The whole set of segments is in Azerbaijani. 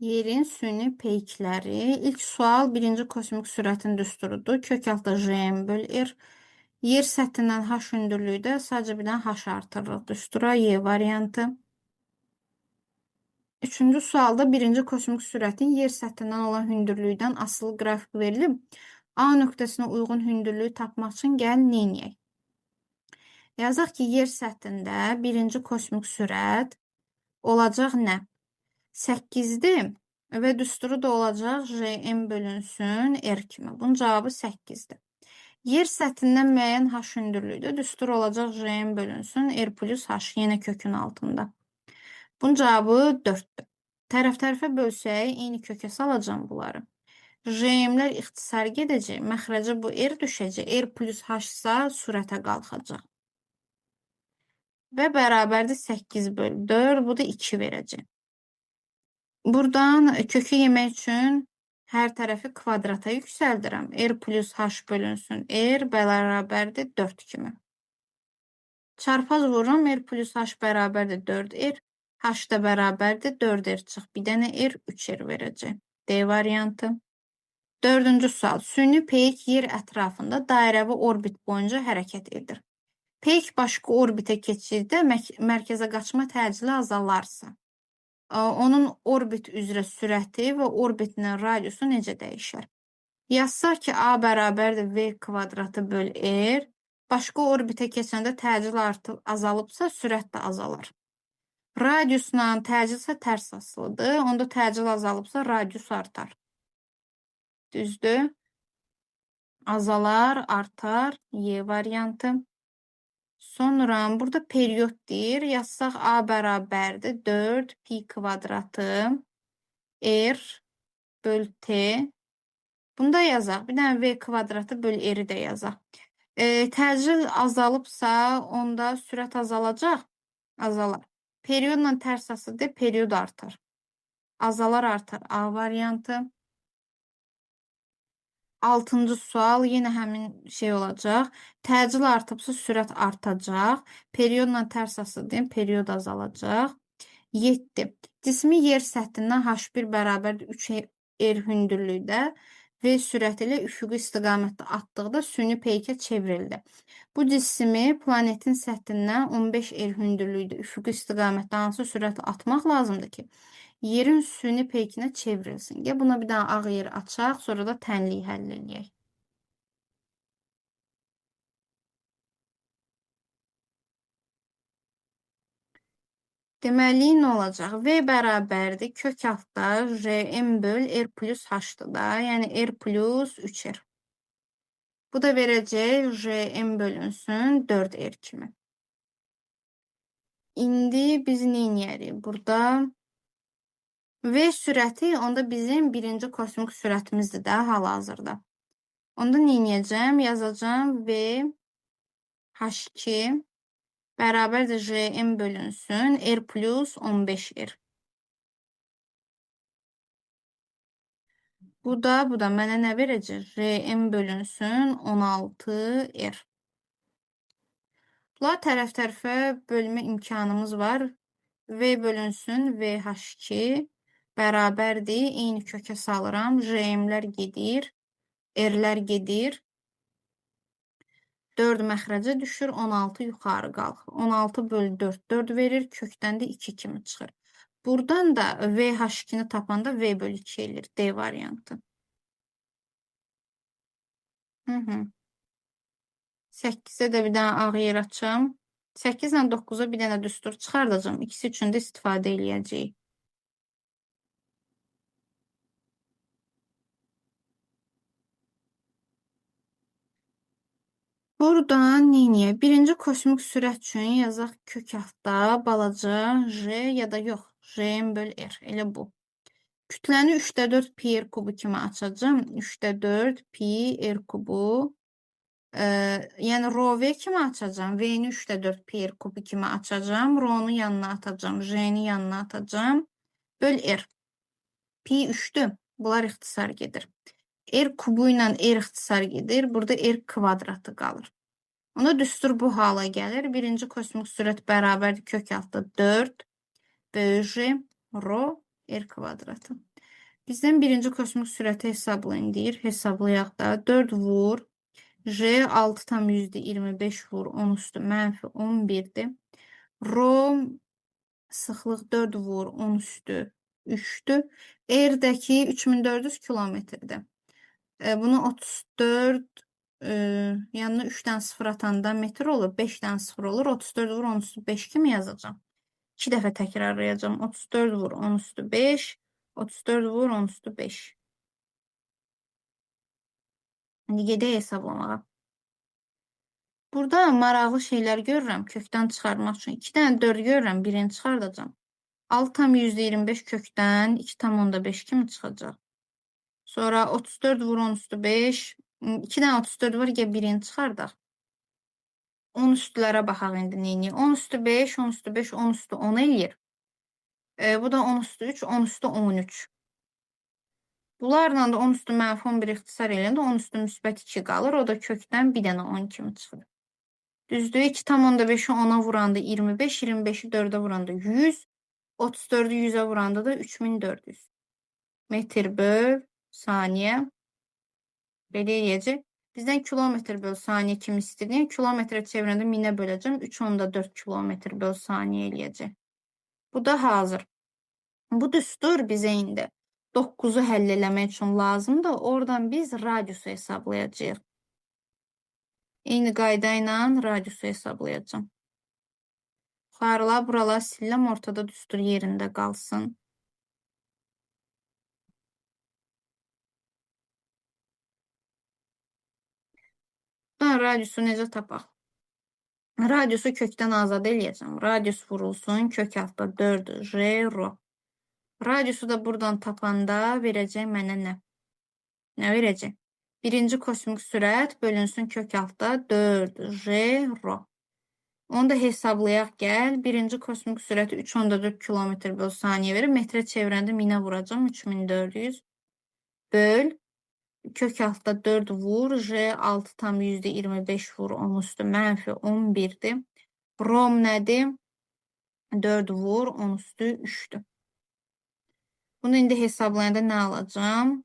Yerin süni peykləri. İlk sual birinci kosmik sürətin düsturudur. Kök altı Jm böl r. Yer səthindən h hündürlükdə sadəcə bir dənə h artırırıq düstura. Y variantı. Üçüncü sualda birinci kosmik sürətin yer səthindən olan hündürlükdən asılı qrafik verilib. A nöqtəsinə uyğun hündürlüyü tapmaq üçün gəl neyniyək? Yazaq ki, yer səthində birinci kosmik sürət olacaq nə? 8'dir və düsturu da olacaq Jm bölünsün R kimi. Bunun cavabı 8'dir. Yer səthindən müəyyən h hündürlükdə düstur olacaq Jm bölünsün R plus h yenə kökün altında. Bunun cavabı 4'dür. Tərəf-tərəfə bölsək, eyni kökə salacağım bunları. Jm'lər ixtisar gedəcək, məxrəcə bu R düşəcək. R plus h isə sürətə qalxacaq. Və bərabərdir 8 bölü 4, bu da 2 verəcək. Buradan kökü yemək üçün hər tərəfi kvadrata yüksəldirəm. R plus h bölünsün R bərabərdir 4 kimi. Çarpaz vururam. R plus h bərabərdir 4R. H da bərabərdir 4R çıx. Bir dənə R 3R verəcək. D variantı. Dördüncü sual. Süni peyk yer ətrafında dairəvi orbit boyunca hərəkət edir. Peyk başqa orbitə keçirdə mərkəzə qaçma təcili azalarsa. Onun orbit üzrə sürəti və orbitinin radiusu necə dəyişər? Yazsaq ki, A bərabərdir V kvadratı böl R. Başqa orbitə keçəndə təcil artıb azalıbsa, sürət də azalar. Radiusla təcil isə tərs asılıdır. Onda təcil azalıbsa, radius artar. Düzdür? Azalar, artar. Y variantı. Sonra burada periyod deyir. Yazsaq A bərabərdir 4 pi kvadratı R böl T. Bunu da yazaq. Bir dənə V kvadratı böl R-i də yazaq. Təcil azalıbsa, onda sürət azalacaq. Azalar. Periyodla tərs asılıdır. Periyod artar. Azalar artar. A variantı. 6-cı sual yenə həmin şey olacaq. Təcil artıbsa sürət artacaq. Periyodla tərs asılıdır. Periyod azalacaq. 7. Cismi yer səthindən H1 bərabərdir 3R hündürlükdə və sürət ilə üfüqi istiqamətdə atdıqda süni peykə çevrildi. Bu cismi planetin səthindən 15R hündürlükdə üfüqi istiqamətdə hansı sürətlə atmaq lazımdır ki, yerin süni peykinə çevrilsin. Buna bir dənə ağ yer açaq, sonra da tənliyi həll edək. Deməli, nə olacaq? V bərabərdir kök altda Jm böl R plus h-dır da, yəni R plus 3R. Bu da verəcək Jm bölünsün 4R kimi. İndi biz nə edərik? Burada V sürəti onda bizim birinci kosmik sürətimizdir də hal-hazırda. Onda nə edəcəm? Yazacağım V H2 bərabərdir Jm bölünsün R plus 15R. Bu da mənə nə verəcək? Jm bölünsün 16R. Bunlar tərəf-tərəfə bölmə imkanımız var. V bölünsün VH2 bərabərdir. Eyni kökə salıram. Jm'lər gedir. R'lər gedir. 4 məxrəcə düşür. 16 yuxarı qalxır. 16 bölü 4 4 verir. Kökdən də 2 kimi çıxır. Buradan da VH2-ni tapanda V bölü 2 elir. D variantı. 8-ə də bir dənə ağ yer açım. 8 ilə 9-a bir dənə düstur çıxardacağım. İkisi üçün də istifadə eləyəcəyik. Buradan neyniyə? Birinci kosmik sürət üçün yazaq kök altda balaca J ya da yox. Jm böl R. Elə bu. Kütləni 3-də 4 pi R kubu kimi açacağım. 3-də 4 pi R kubu. Yəni rho V kimi açacağım. V-ni 3-də 4 pi R kubu kimi açacağım. Rho-nu yanına atacağım. J-ni yanına atacağım. Böl R. Pi 3-dür. Bunlar ixtisar gedir. R kubu ilə R ixtisar gedir. Burada R kvadratı qalır. Onda düstur bu hala gəlir. Birinci kosmik sürət bərabərdir kök altda 4 böl J rho R kvadratı. Bizdən birinci kosmik sürəti hesablayın deyir. Hesablayaq da 4 vur. J 6 tam %25 vur. 10 üstü mənfi 11'dir. Rho sıxlıq 4 vur. 10 üstü 3'dür. R'dəki 3400 kilometrdir. Bunu 34 yanına 3'dən 0 atanda metr olur. 5'dən 0 olur. 34 vur 10 üstü 5 kimi yazacağım. 2 dəfə təkrarlayacağım. 34 vur 10 üstü 5. 34 vur 10 üstü 5. İndi gedək hesablamağa. Burada maraqlı şeylər görürəm. Kökdən çıxarmaq üçün 2 dənə 4 görürəm. Birini çıxardacağım. 6 tam %25 kökdən 2 tam onda 5 kimi çıxacaq. Sonra 34 vur 10 üstü 5. 2 dənə 34 var. Gəl birini çıxardaq. 10 üstülərə baxaq indi neyini. 10 üstü 5, 10 üstü 5, 10 üstü 10 eləyir. Bu da 10 üstü 3, 10 üstü 13. Bunlarla da 10 üstü mənfi 11 ixtisar eləyəndə 10 üstü müsbət 2 qalır. O da kökdən bir dənə 10 kimi çıxır. Düzdür. 2 tam onda 5'i 10'a vuranda 25, 25'i 4'e vuranda 100, 34'ü 100'e vuranda da 3400. Metr böl saniye. Belə eləyəcək. Bizdən kilometr böl saniye kimi istəyir. Kilometre çevirəndə 1000'e böləcəm. 3 onda 4 kilometr böl saniye eləyəcək. Bu da hazır. Bu düstur bizə indi 9'u həll eləmək üçün lazımdır. Oradan biz radiusu hesablayacağıq. Eyni qayda ilə radiusu hesablayacağım. Yuxarılar, buralar siləm, ortada düstur yerində qalsın. Radiusu necə tapaq? Radiusu kökdən azad eləyəcəm. Radius vurulsun, kök altda 4 J rho. Radiusu da buradan tapanda verəcək mənə nə? Nə verəcək? Birinci kosmik sürət bölünsün kök altda 4 J rho. Onu da hesablayaq gəl. Birinci kosmik sürəti 3.4 km böl saniye verir. Metrə çevirəndə 1000'e vuracağım. 3400 böl. Kök altda 4 vur. J 6 tam %25 vur. 10 üstü mənfi 11'dir. Rom nədir? 4 vur. 10 üstü 3'dür. Bunu indi hesablayanda nə alacağım?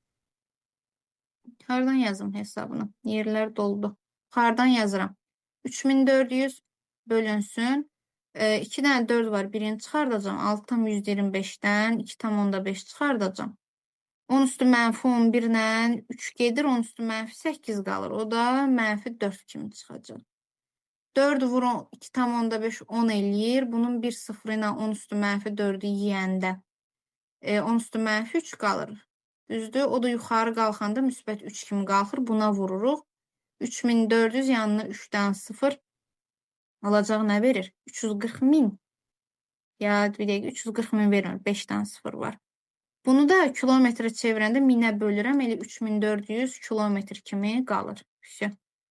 Hardan yazım hesabını? Yerlər doldu. Hardan yazıram? 3400 bölünsün. 2 dənə 4 var. Birini çıxardacağım. 6 tam %25'dən 2 tam onda 5 çıxardacağım. 10 üstü mənfi 11 ilə 3 gedir. 10 üstü mənfi 8 qalır. O da mənfi 4 kimi çıxacaq. 4 vur 2 tam onda 5 10 eləyir. Bunun bir sıfır ilə 10 üstü mənfi 4'ü yiyəndə 10 üstü mənfi 3 qalır. Düzdür. O da yuxarı qalxanda müsbət 3 kimi qalxır. Buna vururuq. 3400 yanına 3'dən 0 alacaq nə verir? 340.000. Ya bir dəqiqə 340.000 vermir. 5'dən 0 var. Bunu da kilometre çevirəndə 1000'e bölürəm. Elə 3400 kilometr kimi qalır.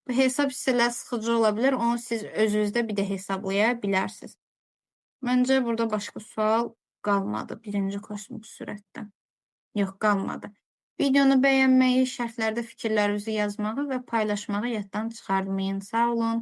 Bu hesab hissələr sıxıcı ola bilər. Onu siz özünüzdə bir də hesablaya bilərsiniz. Məncə burada başqa sual qalmadı. Birinci kosmik sürətdən. Yox, qalmadı. Videonu bəyənməyi, şərhlərdə fikirlərinizi yazmağı və paylaşmağı yaddan çıxarmayın. Sağ olun.